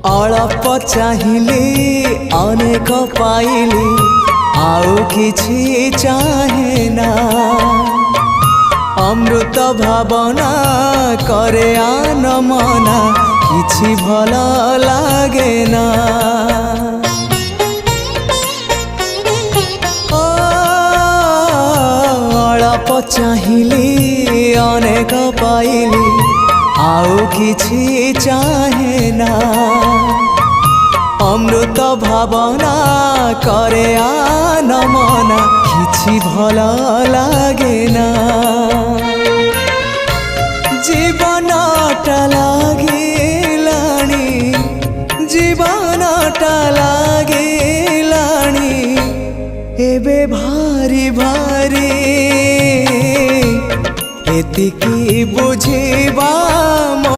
अल्प चाहिली अनेक पाइली आउ किछि चाहे ना अमृत भावना करे आन मना किछि भल लागे ना अल्प चाहिली अनेक पाइली आउ किछि चाहे ना अमृत भावना करे आन मना किछि भल लागे ना जीवनटा लागिलाणी जीवनटा लागिलाणी एबे भारी भारी एतिकी बुझिबा।